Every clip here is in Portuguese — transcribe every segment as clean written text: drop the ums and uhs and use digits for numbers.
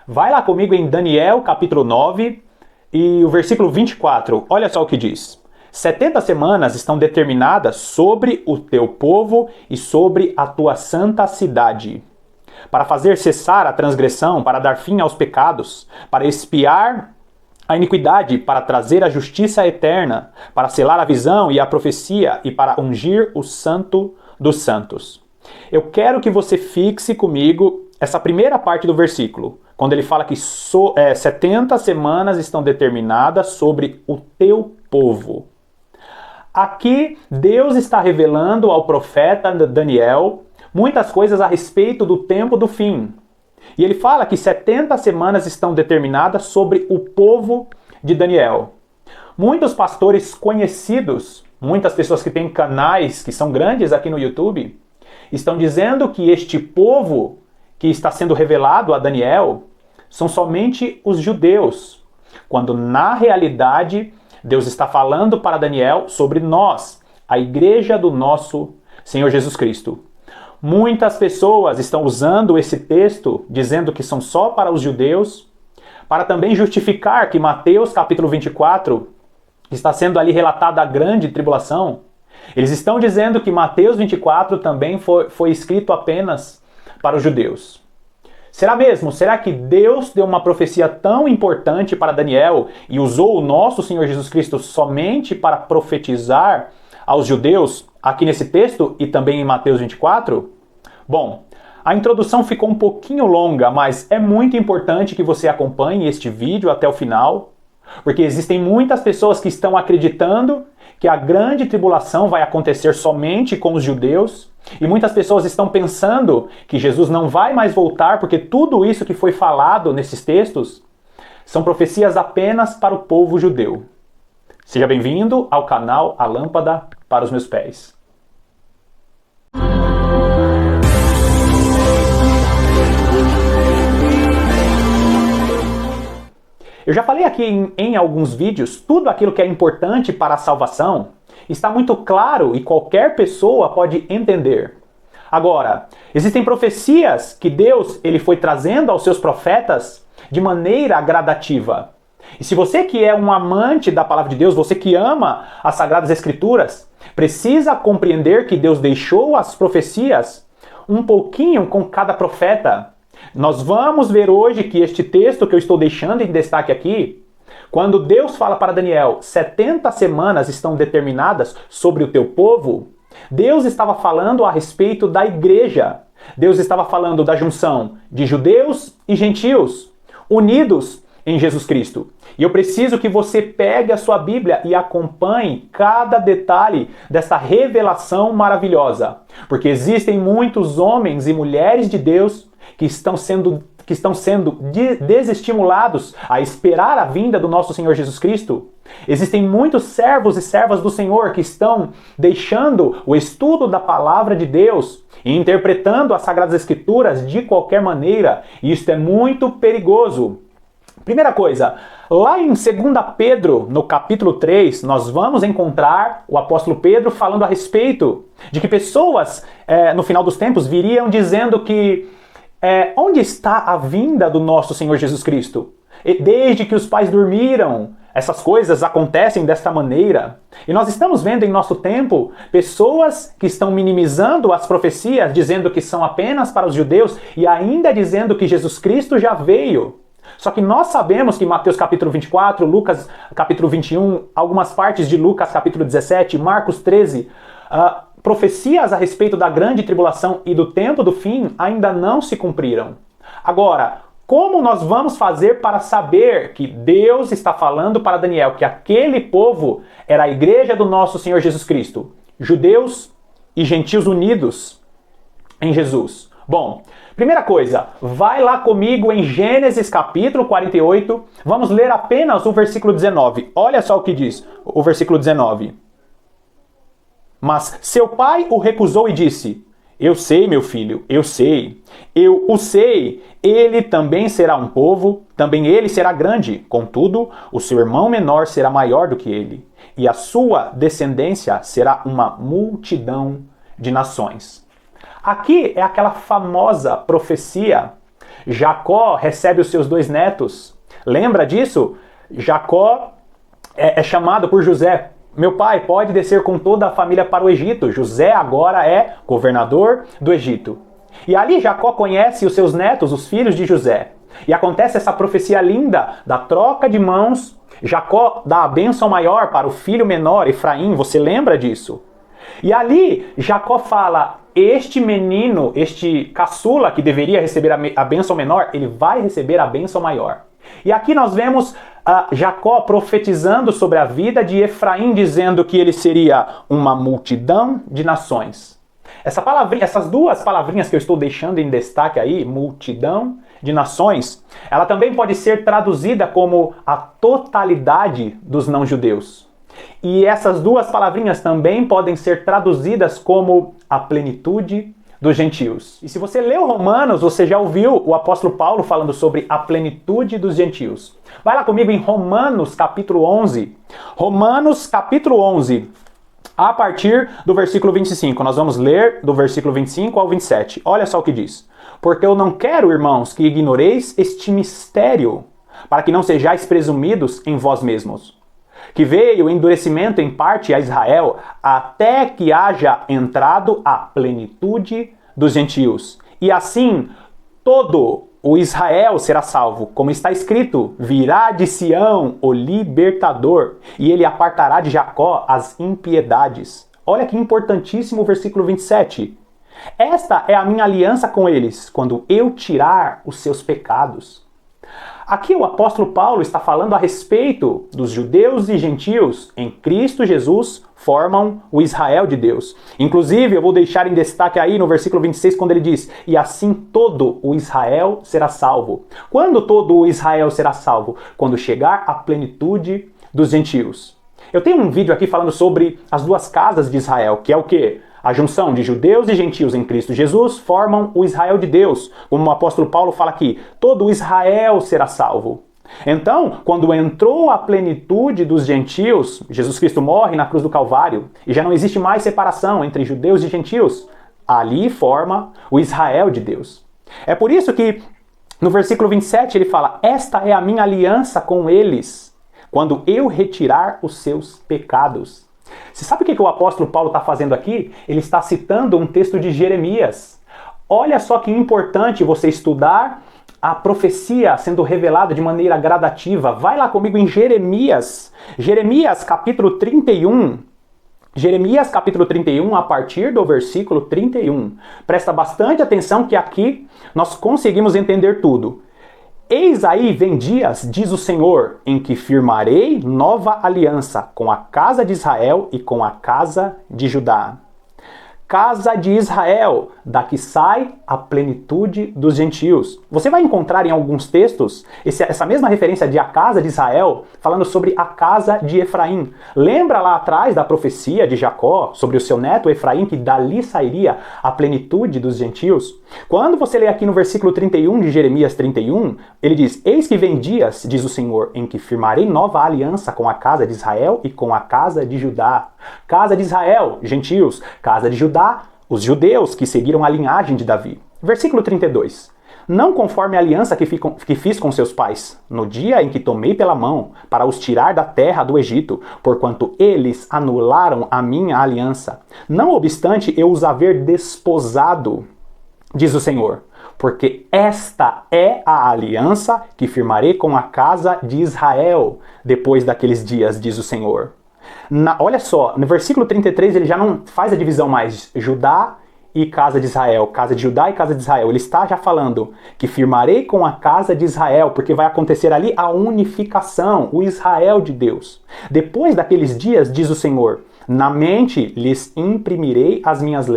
Vai lá comigo em Daniel, capítulo 9, e o versículo 24. Olha só o que diz. 70 semanas estão determinadas sobre o teu povo e sobre a tua santa cidade, para fazer cessar a transgressão, para dar fim aos pecados, para expiar a iniquidade, para trazer a justiça eterna, para selar a visão e a profecia e para ungir o santo dos santos. Eu quero que você fixe comigo essa primeira parte do versículo, quando ele fala que 70 semanas estão determinadas sobre o teu povo. Aqui, Deus está revelando ao profeta Daniel muitas coisas a respeito do tempo do fim. E ele fala que 70 semanas estão determinadas sobre o povo de Daniel. Muitos pastores conhecidos, muitas pessoas que têm canais que são grandes aqui no YouTube, estão dizendo que este povo que está sendo revelado a Daniel são somente os judeus, quando na realidade Deus está falando para Daniel sobre nós, a igreja do nosso Senhor Jesus Cristo. Muitas pessoas estão usando esse texto, dizendo que são só para os judeus, para também justificar que Mateus capítulo 24 está sendo ali relatada a grande tribulação. Eles estão dizendo que Mateus 24 também foi escrito apenas para os judeus. Será mesmo? Será que Deus deu uma profecia tão importante para Daniel e usou o nosso Senhor Jesus Cristo somente para profetizar aos judeus aqui nesse texto e também em Mateus 24? Bom, a introdução ficou um pouquinho longa, mas é muito importante que você acompanhe este vídeo até o final, porque existem muitas pessoas que estão acreditando que a grande tribulação vai acontecer somente com os judeus, e muitas pessoas estão pensando que Jesus não vai mais voltar, porque tudo isso que foi falado nesses textos são profecias apenas para o povo judeu. Seja bem-vindo ao canal A Lâmpada para os Meus Pés. Eu já falei aqui em alguns vídeos, tudo aquilo que é importante para a salvação está muito claro e qualquer pessoa pode entender. Agora, existem profecias que Deus ele foi trazendo aos seus profetas de maneira gradativa. E se você que é um amante da palavra de Deus, você que ama as Sagradas Escrituras, precisa compreender que Deus deixou as profecias um pouquinho com cada profeta. Nós vamos ver hoje que este texto que eu estou deixando em destaque aqui, quando Deus fala para Daniel, 70 semanas estão determinadas sobre o teu povo, Deus estava falando a respeito da igreja. Deus estava falando da junção de judeus e gentios, unidos em Jesus Cristo. E eu preciso que você pegue a sua Bíblia e acompanhe cada detalhe dessa revelação maravilhosa. Porque existem muitos homens e mulheres de Deus que estão sendo desestimulados a esperar a vinda do nosso Senhor Jesus Cristo. Existem muitos servos e servas do Senhor que estão deixando o estudo da palavra de Deus e interpretando as Sagradas Escrituras de qualquer maneira, e isso é muito perigoso. Primeira coisa, lá em 2 Pedro, no capítulo 3, nós vamos encontrar o apóstolo Pedro falando a respeito de que pessoas, no final dos tempos, viriam dizendo que onde está a vinda do nosso Senhor Jesus Cristo? E desde que os pais dormiram, essas coisas acontecem desta maneira. E nós estamos vendo em nosso tempo pessoas que estão minimizando as profecias, dizendo que são apenas para os judeus e ainda dizendo que Jesus Cristo já veio. Só que nós sabemos que Mateus capítulo 24, Lucas capítulo 21, algumas partes de Lucas capítulo 17, Marcos 13, profecias a respeito da grande tribulação e do tempo do fim ainda não se cumpriram. Agora, como nós vamos fazer para saber que Deus está falando para Daniel que aquele povo era a igreja do nosso Senhor Jesus Cristo? Judeus e gentios unidos em Jesus. Bom, primeira coisa, vai lá comigo em Gênesis capítulo 48, vamos ler apenas o versículo 19. Olha só o que diz o versículo 19. Mas seu pai o recusou e disse: Eu sei, meu filho, eu sei. Eu o sei. Ele também será um povo, também ele será grande. Contudo, o seu irmão menor será maior do que ele, e a sua descendência será uma multidão de nações. Aqui é aquela famosa profecia Jacó recebe os seus 2 netos. Lembra disso? Jacó é chamado por José. Meu pai, pode descer com toda a família para o Egito. José agora é governador do Egito. E ali Jacó conhece os seus netos, os filhos de José. E acontece essa profecia linda da troca de mãos. Jacó dá a bênção maior para o filho menor, Efraim. Você lembra disso? E ali Jacó fala, este menino, este caçula que deveria receber a bênção menor, ele vai receber a bênção maior. E aqui nós vemos Jacó profetizando sobre a vida de Efraim, dizendo que ele seria uma multidão de nações. Essas 2 palavrinhas que eu estou deixando em destaque aí, multidão de nações, ela também pode ser traduzida como a totalidade dos não-judeus. E essas 2 palavrinhas também podem ser traduzidas como a plenitude dos gentios. E se você leu Romanos, você já ouviu o apóstolo Paulo falando sobre a plenitude dos gentios. Vai lá comigo em Romanos capítulo 11. Romanos capítulo 11, a partir do versículo 25. Nós vamos ler do versículo 25 ao 27. Olha só o que diz. Porque eu não quero, irmãos, que ignoreis este mistério, para que não sejais presumidos em vós mesmos, que veio o endurecimento em parte a Israel, até que haja entrado a plenitude dos gentios. E assim, todo o Israel será salvo. Como está escrito, virá de Sião o libertador, e ele apartará de Jacó as impiedades. Olha que importantíssimo o versículo 27. Esta é a minha aliança com eles, quando eu tirar os seus pecados. Aqui o apóstolo Paulo está falando a respeito dos judeus e gentios em Cristo Jesus formam o Israel de Deus. Inclusive, eu vou deixar em destaque aí no versículo 26, quando ele diz, e assim todo o Israel será salvo. Quando todo o Israel será salvo? Quando chegar à plenitude dos gentios. Eu tenho um vídeo aqui falando sobre as 2 casas de Israel, que é o quê? A junção de judeus e gentios em Cristo Jesus formam o Israel de Deus. Como o apóstolo Paulo fala aqui, todo o Israel será salvo. Então, quando entrou a plenitude dos gentios, Jesus Cristo morre na cruz do Calvário e já não existe mais separação entre judeus e gentios. Ali forma o Israel de Deus. É por isso que no versículo 27 ele fala, esta é a minha aliança com eles, quando eu retirar os seus pecados. Você sabe o que o apóstolo Paulo está fazendo aqui? Ele está citando um texto de Jeremias. Olha só que importante você estudar a profecia sendo revelada de maneira gradativa. Vai lá comigo em Jeremias. Jeremias capítulo 31. Jeremias capítulo 31, a partir do versículo 31. Presta bastante atenção que aqui nós conseguimos entender tudo. Eis aí vem dias, diz o Senhor, em que firmarei nova aliança com a casa de Israel e com a casa de Judá. Casa de Israel, daqui sai a plenitude dos gentios. Você vai encontrar em alguns textos essa mesma referência de a casa de Israel, falando sobre a casa de Efraim. Lembra lá atrás da profecia de Jacó sobre o seu neto Efraim, que dali sairia a plenitude dos gentios? Quando você lê aqui no versículo 31 de Jeremias 31, ele diz, eis que vem dias, diz o Senhor, em que firmarei nova aliança com a casa de Israel e com a casa de Judá. Casa de Israel, gentios. Casa de Judá, os judeus que seguiram a linhagem de Davi. Versículo 32. Não conforme a aliança que fiz com seus pais, no dia em que tomei pela mão para os tirar da terra do Egito, porquanto eles anularam a minha aliança. Não obstante eu os haver desposado, diz o Senhor, porque esta é a aliança que firmarei com a casa de Israel depois daqueles dias, diz o Senhor. Olha só, no versículo 33 ele já não faz a divisão mais Judá e casa de Israel, casa de Judá e casa de Israel. Ele está já falando que firmarei com a casa de Israel, porque vai acontecer ali a unificação, o Israel de Deus. Depois daqueles dias, diz o Senhor, na mente lhes imprimirei as minhas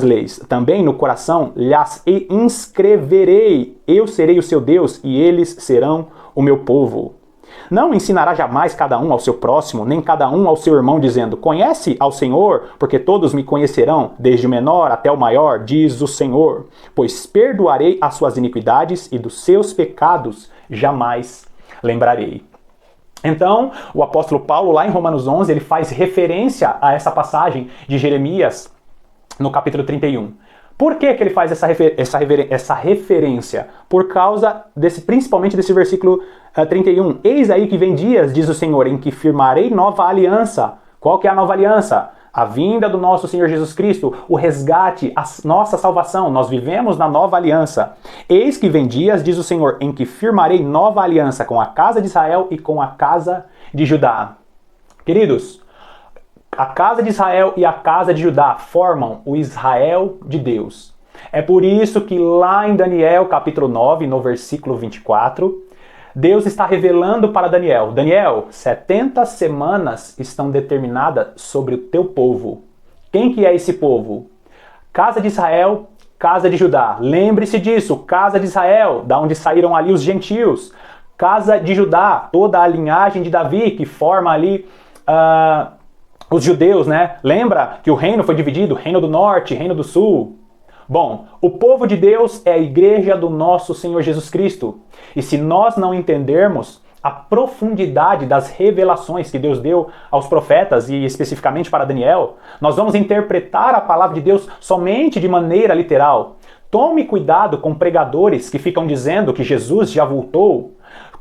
leis. Também no coração lhes inscreverei. Eu serei o seu Deus e eles serão o meu povo. Não ensinará jamais cada um ao seu próximo, nem cada um ao seu irmão, dizendo, conhece ao Senhor, porque todos me conhecerão, desde o menor até o maior, diz o Senhor. Pois perdoarei as suas iniquidades e dos seus pecados jamais lembrarei. Então, o apóstolo Paulo, lá em Romanos 11, ele faz referência a essa passagem de Jeremias, no capítulo 31. Por que que ele faz essa referência? Por causa principalmente desse versículo 31. Eis aí que vem dias, diz o Senhor, em que firmarei nova aliança. Qual que é a nova aliança? A vinda do nosso Senhor Jesus Cristo, o resgate, a nossa salvação. Nós vivemos na nova aliança. Eis que vem dias, diz o Senhor, em que firmarei nova aliança com a casa de Israel e com a casa de Judá. Queridos, a casa de Israel e a casa de Judá formam o Israel de Deus. É por isso que lá em Daniel, capítulo 9, no versículo 24, Deus está revelando para Daniel: Daniel, 70 semanas estão determinadas sobre o teu povo. Quem que é esse povo? Casa de Israel, casa de Judá. Lembre-se disso, casa de Israel, da onde saíram ali os gentios. Casa de Judá, toda a linhagem de Davi, que forma ali os judeus, né? Lembra que o reino foi dividido, reino do norte, reino do sul. Bom, o povo de Deus é a igreja do nosso Senhor Jesus Cristo. E se nós não entendermos a profundidade das revelações que Deus deu aos profetas, e especificamente para Daniel, nós vamos interpretar a palavra de Deus somente de maneira literal. Tome cuidado com pregadores que ficam dizendo que Jesus já voltou.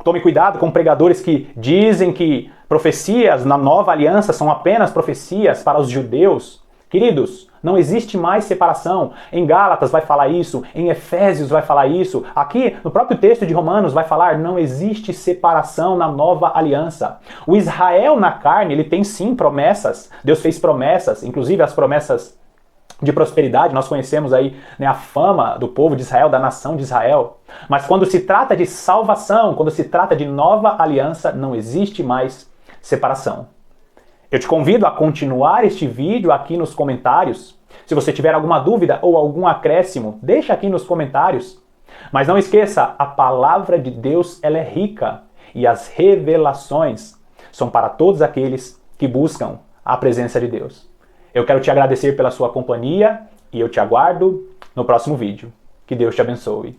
Tome cuidado com pregadores que dizem que profecias na nova aliança são apenas profecias para os judeus. Queridos, não existe mais separação. Em Gálatas vai falar isso, em Efésios vai falar isso. Aqui, no próprio texto de Romanos vai falar, não existe separação na nova aliança. O Israel na carne, ele tem sim promessas. Deus fez promessas, inclusive as promessas de prosperidade. Nós conhecemos aí, né, a fama do povo de Israel, da nação de Israel. Mas quando se trata de salvação, quando se trata de nova aliança, não existe mais separação. Eu te convido a continuar este vídeo aqui nos comentários. Se você tiver alguma dúvida ou algum acréscimo, deixa aqui nos comentários. Mas não esqueça, a palavra de Deus ela é rica e as revelações são para todos aqueles que buscam a presença de Deus. Eu quero te agradecer pela sua companhia e eu te aguardo no próximo vídeo. Que Deus te abençoe.